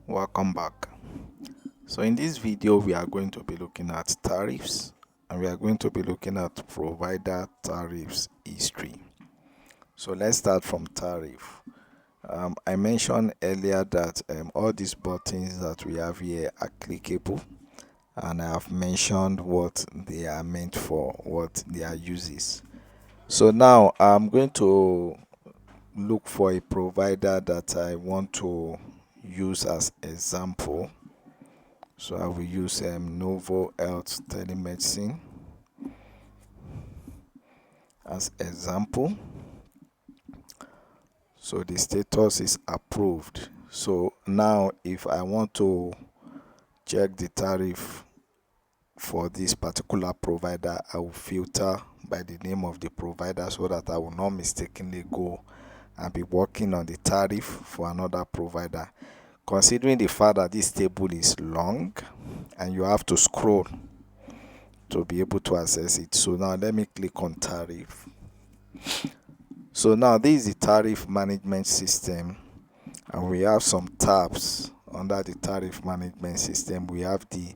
Welcome back. So in this video we are going to be looking at tariffs, and we are going to be looking at provider tariffs history. So let's start from tariff. I mentioned earlier that all these buttons that we have here are clickable, and I have mentioned what they are meant for, what their uses. So now I'm going to look for a provider that I want to use as example. So I will use Novo Health Telemedicine as example. So the status is approved. So now if I want to check the tariff for this particular provider, I will filter by the name of the provider so that I will not mistakenly go and be working on the tariff for another provider. Considering the fact that this table is long and you have to scroll to be able to access it. So now let me click on tariff. So now this is the tariff management system, and we have some tabs under the tariff management system. We have the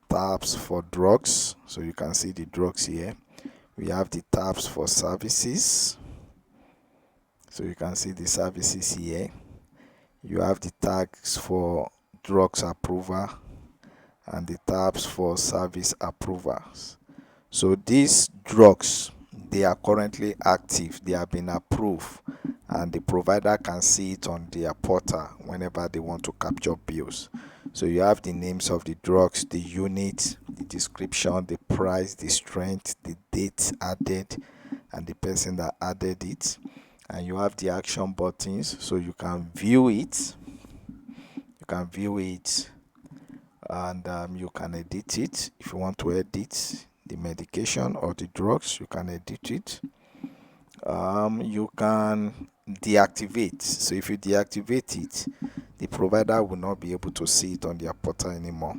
tabs for drugs, so you can see the drugs here. We have the tabs for services, so you can see the services here. You have the tags for drugs approval and the tabs for service approvals. So these drugs, they are currently active, they have been approved, and the provider can see it on their portal whenever they want to capture bills. So you have the names of the drugs, the unit, the description, the price, the strength, the date added, and the person that added it. And you have the action buttons, so you can view it. And you can edit it. If you want to edit the medication or the drugs, you can edit it. You can deactivate. So if you deactivate it, the provider will not be able to see it on their portal anymore.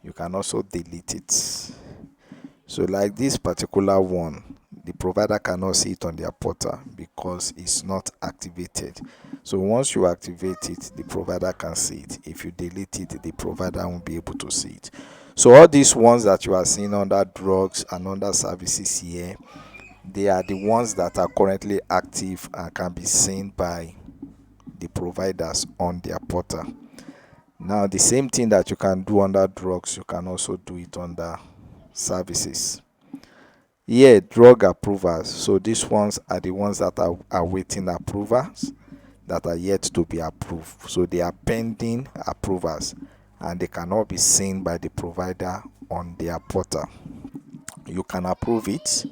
You can also delete it. So like this particular one, the provider cannot see it on their portal because it's not activated. So once you activate it, the provider can see it. If you delete it, the provider won't be able to see it. So all these ones that you are seeing under drugs and under services here, they are the ones that are currently active and can be seen by the providers on their portal. Now the same thing that you can do under drugs, you can also do it under services. Here, drug approvals. So these ones are the ones that are awaiting approvals, that are yet to be approved. So they are pending approvals and they cannot be seen by the provider on their portal. You can approve it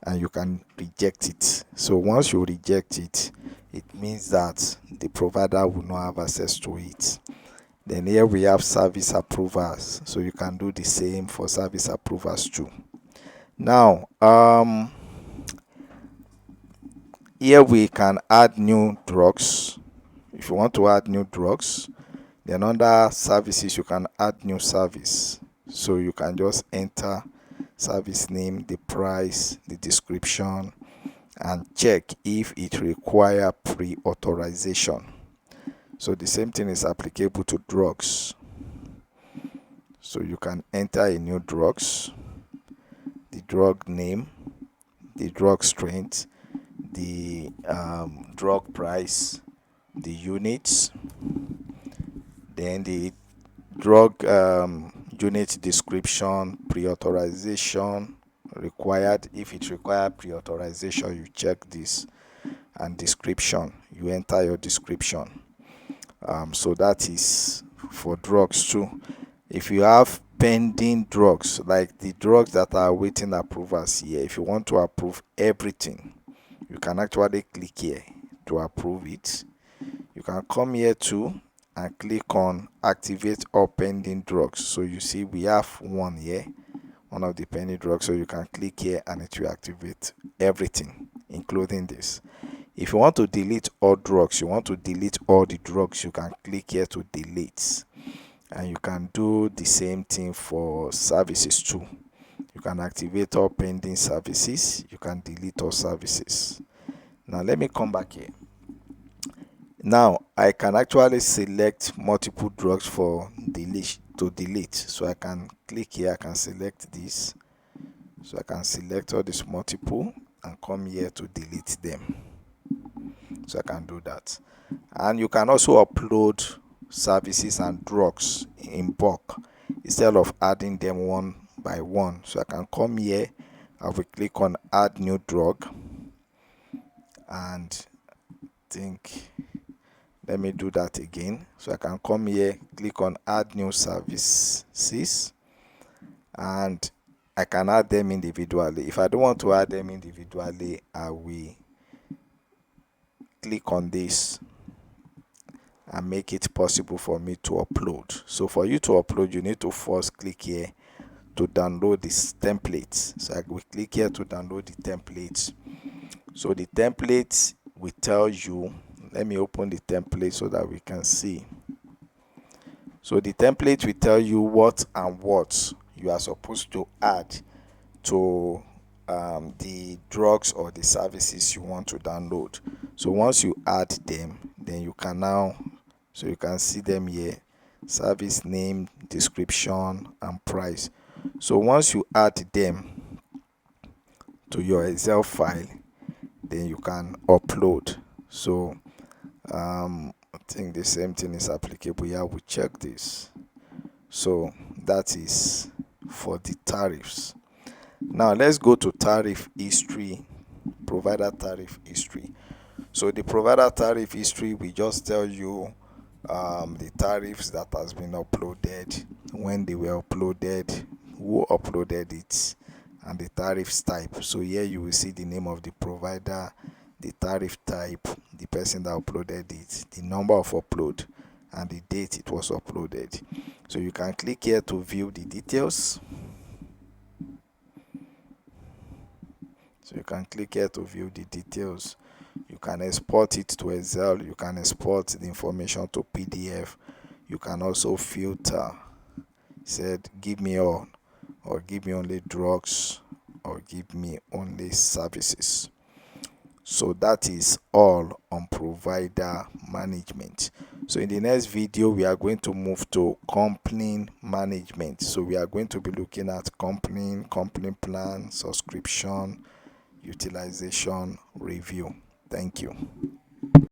and you can reject it. So once you reject it, it means that the provider will not have access to it. Then here we have service approvals. So you can do the same for service approvals too. Now, here we can add new drugs. If you want to add new drugs, then under services you can add new service. So you can just enter service name, the price, the description, and check if it requires pre-authorization. So the same thing is applicable to drugs. So you can enter a new drugs, the drug name, the drug strength, the drug price, the units, then the drug unit description, pre-authorization required. If it requires pre-authorization, you check this, and description, you enter your description. So that is for drugs too. If you have pending drugs, like the drugs that are awaiting approvals here, if you want to approve everything, you can actually click here to approve it. You can come here too and click on activate all pending drugs. So you see we have one here, one of the pending drugs. So you can click here and it will activate everything, including this. If you want to delete all drugs, you want to delete all the drugs, you can click here to delete. And you can do the same thing for services too. You can activate all pending services, you can delete all services. Now let me come back here. Now I can actually select multiple drugs for delete. So I can click here, I can select this. So I can select all these multiple and come here to delete them. So I can do that. And you can also upload services and drugs in bulk instead of adding them one by one. So I can come here, I will click on add new drug, and think let me do that again. So I can come here, click on add new services, and I can add them individually. If I don't want to add them individually, I will click on this and make it possible for me to upload. So for you to upload, you need to first click here to download this template. So I will click here to download the template. So the template will tell you, let me open the template so that we can see. So the template will tell you what and what you are supposed to add to the drugs or the services you want to download. So once you add them, then you can now, so you can see them here, service name, description, and price. So once you add them to your Excel file, then you can upload. So I think the same thing is applicable here. We check this. So that is for the tariffs. Now let's go to tariff history, provider tariff history. So the provider tariff history will just tell you the tariffs that has been uploaded, when they were uploaded, who uploaded it, and the tariffs type. So here you will see the name of the provider, the tariff type, the person that uploaded it, the number of upload, and the date it was uploaded. So you can click here to view the details. So you can click here to view the details. You can export it to Excel. You can export the information to PDF. You can also filter. Said give me all, or give me only drugs, or give me only services. So that is all on provider management. So in the next video, we are going to move to company management. So we are going to be looking at company plan, subscription, utilization review. Thank you.